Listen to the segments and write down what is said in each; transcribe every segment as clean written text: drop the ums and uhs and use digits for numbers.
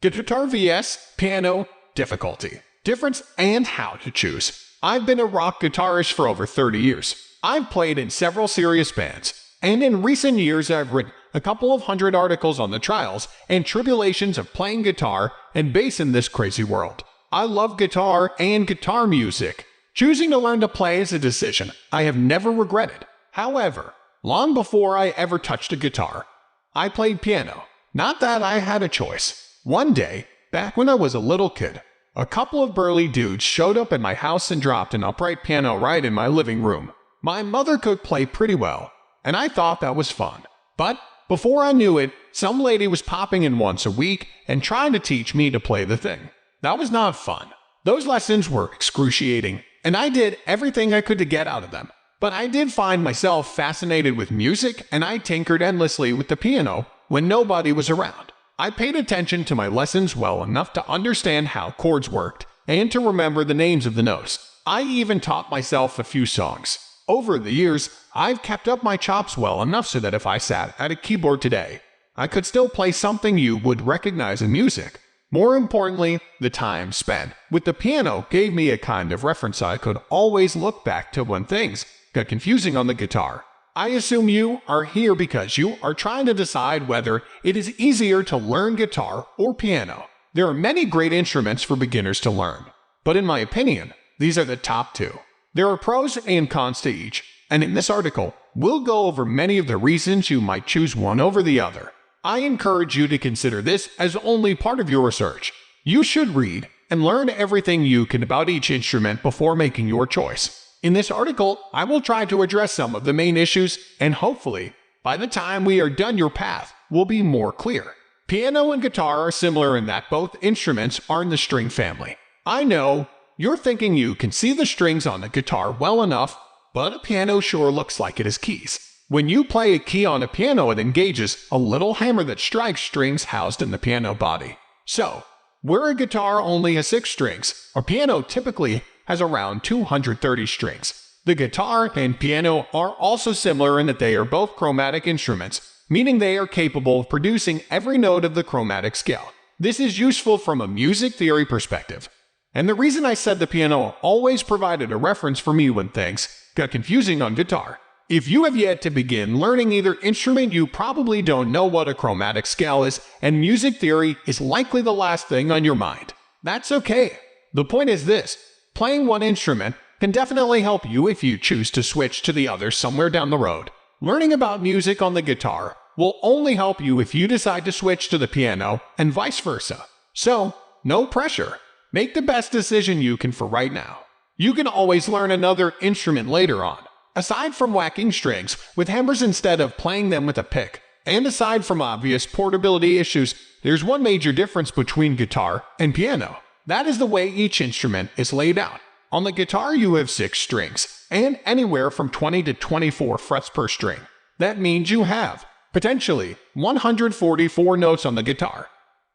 Guitar vs. Piano, difficulty, difference, and how to choose. I've been a rock guitarist for over 30 years. I've played in several serious bands, and in recent years I've written a couple of hundred articles on the trials and tribulations of playing guitar and bass in this crazy world. I love guitar and guitar music. Choosing to learn to play is a decision I have never regretted. However, long before I ever touched a guitar, I played piano. Not that I had a choice. One day, back when I was a little kid, a couple of burly dudes showed up at my house and dropped an upright piano right in my living room. My mother could play pretty well, and I thought that was fun. But before I knew it, some lady was popping in once a week and trying to teach me to play the thing. That was not fun. Those lessons were excruciating, and I did everything I could to get out of them. But I did find myself fascinated with music, and I tinkered endlessly with the piano when nobody was around. I paid attention to my lessons well enough to understand how chords worked and to remember the names of the notes. I even taught myself a few songs. Over the years, I've kept up my chops well enough so that if I sat at a keyboard today, I could still play something you would recognize in music. More importantly, the time spent with the piano gave me a kind of reference I could always look back to when things got confusing on the guitar. I assume you are here because you are trying to decide whether it is easier to learn guitar or piano. There are many great instruments for beginners to learn, but in my opinion, these are the top two. There are pros and cons to each, and in this article, we'll go over many of the reasons you might choose one over the other. I encourage you to consider this as only part of your research. You should read and learn everything you can about each instrument before making your choice. In this article, I will try to address some of the main issues, and hopefully, by the time we are done, your path will be more clear. Piano and guitar are similar in that both instruments are in the string family. I know you're thinking you can see the strings on the guitar well enough, but a piano sure looks like it has keys. When you play a key on a piano, it engages a little hammer that strikes strings housed in the piano body. So, where a guitar only has 6 strings, a piano typically has around 230 strings. The guitar and piano are also similar in that they are both chromatic instruments, meaning they are capable of producing every note of the chromatic scale. This is useful from a music theory perspective. And the reason I said the piano always provided a reference for me when things got confusing on guitar. If you have yet to begin learning either instrument, you probably don't know what a chromatic scale is, and music theory is likely the last thing on your mind. That's okay. The point is this: playing one instrument can definitely help you if you choose to switch to the other somewhere down the road. Learning about music on the guitar will only help you if you decide to switch to the piano and vice versa. So, no pressure. Make the best decision you can for right now. You can always learn another instrument later on. Aside from whacking strings with hammers instead of playing them with a pick, and aside from obvious portability issues, there's one major difference between guitar and piano. That is the way each instrument is laid out. On the guitar you have 6 strings, and anywhere from 20 to 24 frets per string. That means you have, potentially, 144 notes on the guitar,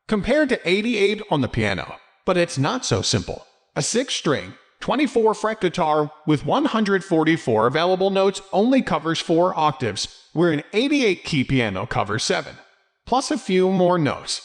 compared to 88 on the piano. But it's not so simple. A 6-string, 24-fret guitar with 144 available notes only covers 4 octaves, where an 88-key piano covers 7, plus a few more notes.